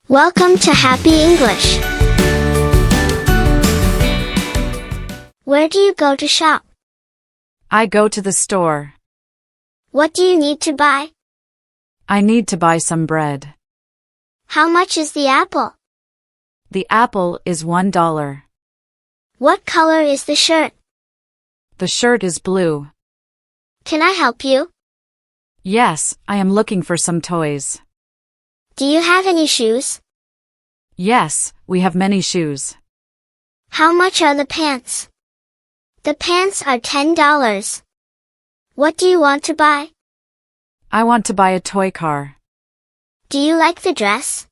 Welcome to Happy English. Where do you go to shop? I go to the store. What do you need to buy? I need to buy some bread. How much is the apple? The apple is $1. What color is the shirt? The shirt is blue. Can I help you? Yes, I am looking for some toys. Do you have any shoes? Yes, we have many shoes. How much are the pants? The pants are $10. What do you want to buy? I want to buy a toy car. Do you like the dress?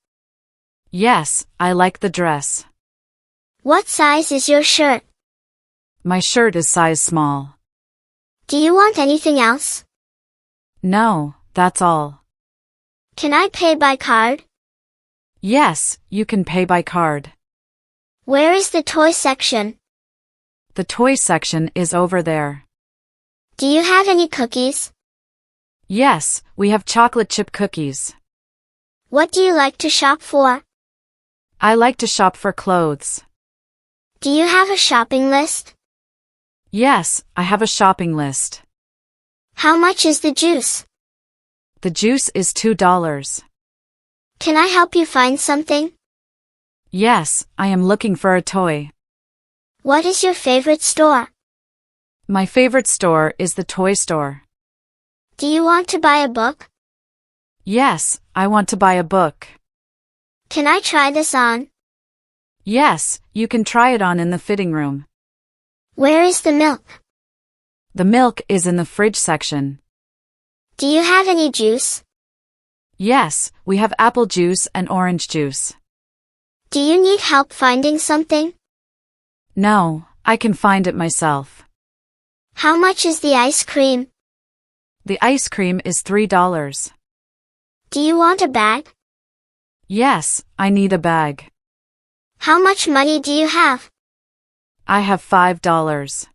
Yes, I like the dress. What size is your shirt? My shirt is size small. Do you want anything else? No, that's all. Can I pay by card? Yes, you can pay by card. Where is the toy section? The toy section is over there. Do you have any cookies? Yes, we have chocolate chip cookies. What do you like to shop for? I like to shop for clothes. Do you have a shopping list? Yes, I have a shopping list. How much is the juice? The juice is $2. Can I help you find something? Yes, I am looking for a toy. What is your favorite store? My favorite store is the toy store. Do you want to buy a book? Yes, I want to buy a book. Can I try this on? Yes, you can try it on in the fitting room. Where is the milk? The milk is in the fridge section. Do you have any juice? Yes, we have apple juice and orange juice. Do you need help finding something? No, I can find it myself. How much is the ice cream? The ice cream is $3. Do you want a bag? Yes, I need a bag. How much money do you have? I have $5.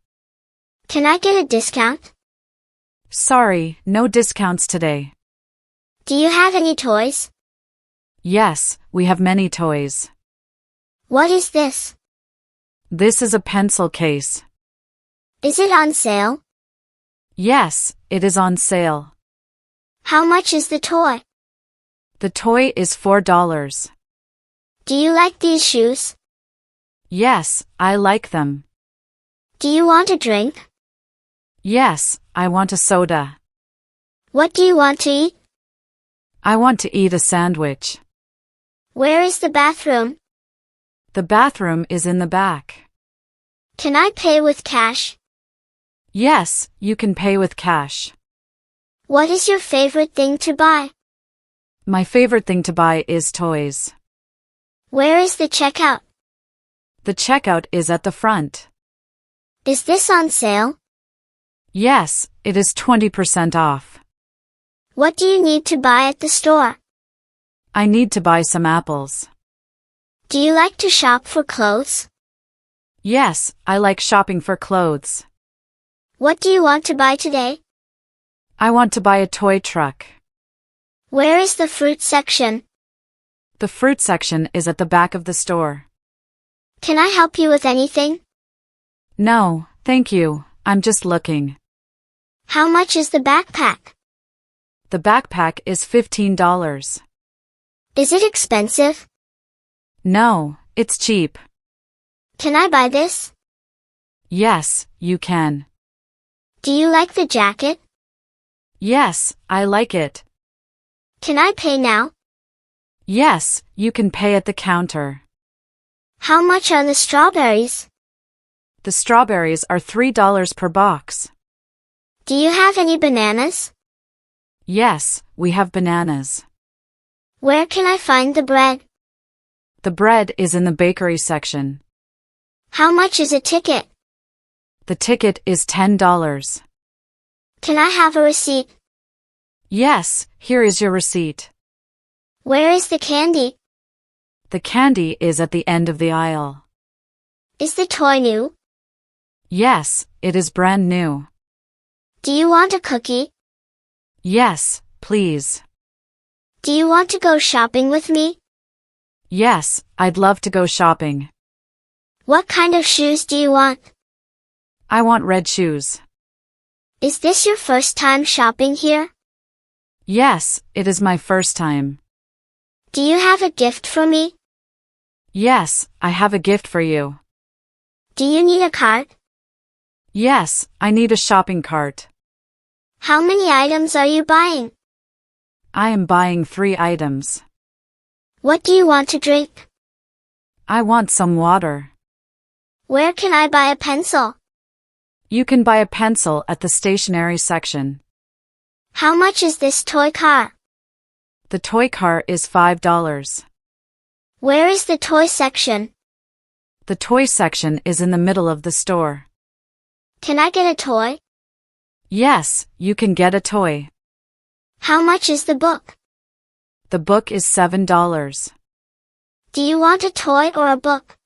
Can I get a discount? Sorry, no discounts today. Do you have any toys? Yes, we have many toys. What is this? This is a pencil case. Is it on sale? Yes, it is on sale. How much is the toy? The toy is $4. Do you like these shoes? Yes, I like them. Do you want a drink? Yes, I want a soda. What do you want to eat? I want to eat a sandwich. Where is the bathroom? The bathroom is in the back. Can I pay with cash? Yes, you can pay with cash. What is your favorite thing to buy? My favorite thing to buy is toys. Where is the checkout? The checkout is at the front. Is this on sale? Yes, it is 20% off. What do you need to buy at the store? I need to buy some apples. Do you like to shop for clothes? Yes, I like shopping for clothes. What do you want to buy today? I want to buy a toy truck. Where is the fruit section? The fruit section is at the back of the store. Can I help you with anything? No, thank you, I'm just looking. How much is the backpack? The backpack is $15. Is it expensive? No, it's cheap. Can I buy this? Yes, you can. Do you like the jacket? Yes, I like it. Can I pay now? Yes, you can pay at the counter. How much are the strawberries? The strawberries are $3 per box. Do you have any bananas? Yes, we have bananas. Where can I find the bread? The bread is in the bakery section. How much is a ticket? The ticket is $10. Can I have a receipt? Yes, here is your receipt. Where is the candy? The candy is at the end of the aisle. Is the toy new? Yes, it is brand new. Do you want a cookie? Yes, please. Do you want to go shopping with me? Yes, I'd love to go shopping. What kind of shoes do you want? I want red shoes. Is this your first time shopping here? Yes, it is my first time. Do you have a gift for me? Yes, I have a gift for you. Do you need a cart? Yes, I need a shopping cart. How many items are you buying? I am buying 3 items. What do you want to drink? I want some water. Where can I buy a pencil? You can buy a pencil at the stationery section. How much is this toy car? The toy car is $5. Where is the toy section? The toy section is in the middle of the store. Can I get a toy? Yes, you can get a toy. How much is the book? The book is $7. Do you want a toy or a book?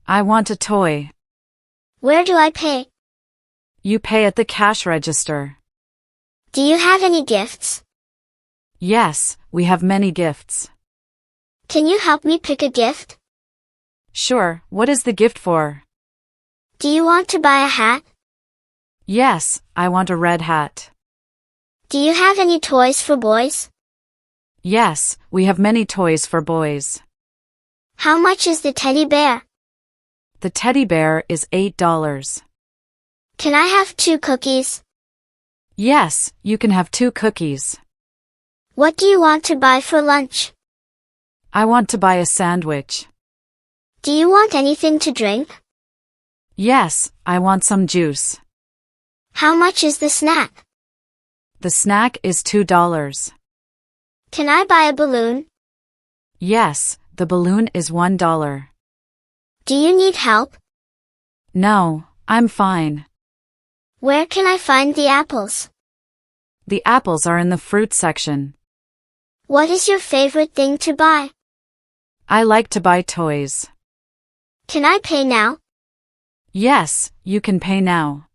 I want a toy. Where do I pay? You pay at the cash register. Do you have any gifts? Yes, we have many gifts. Can you help me pick a gift? Sure, what is the gift for? Do you want to buy a hat? Yes, I want a red hat. Do you have any toys for boys? Yes, we have many toys for boys. How much is the teddy bear? The teddy bear is $8. Can I have 2 cookies? Yes, you can have 2 cookies. What do you want to buy for lunch? I want to buy a sandwich. Do you want anything to drink? Yes, I want some juice. How much is the snack? The snack is $2. Can I buy a balloon? Yes, the balloon is $1. Do you need help? No, I'm fine. Where can I find the apples? The apples are in the fruit section. What is your favorite thing to buy? I like to buy toys. Can I pay now? Yes, you can pay now.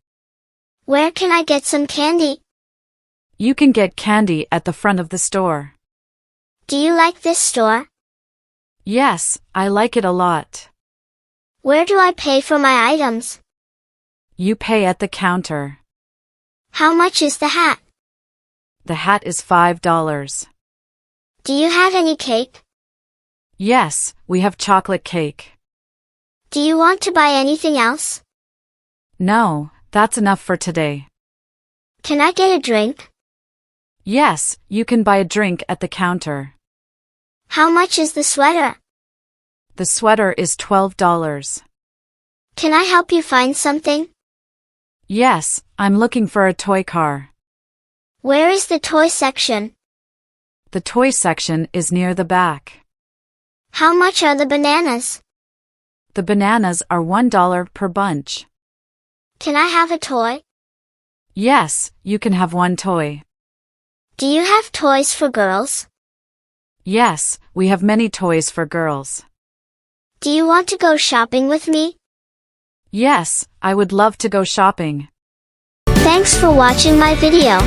Where can I get some candy? You can get candy at the front of the store. Do you like this store? Yes, I like it a lot. Where do I pay for my items? You pay at the counter. How much is the hat? The hat is $5. Do you have any cake? Yes, we have chocolate cake. Do you want to buy anything else? No, that's enough for today. Can I get a drink? Yes, you can buy a drink at the counter. How much is the sweater? The sweater is $12. Can I help you find something? Yes, I'm looking for a toy car. Where is the toy section? The toy section is near the back. How much are the bananas? The bananas are $1 per bunch. Can I have a toy? Yes, you can have one toy. Do you have toys for girls? Yes, we have many toys for girls. Do you want to go shopping with me? Yes, I would love to go shopping. Thanks for watching my video.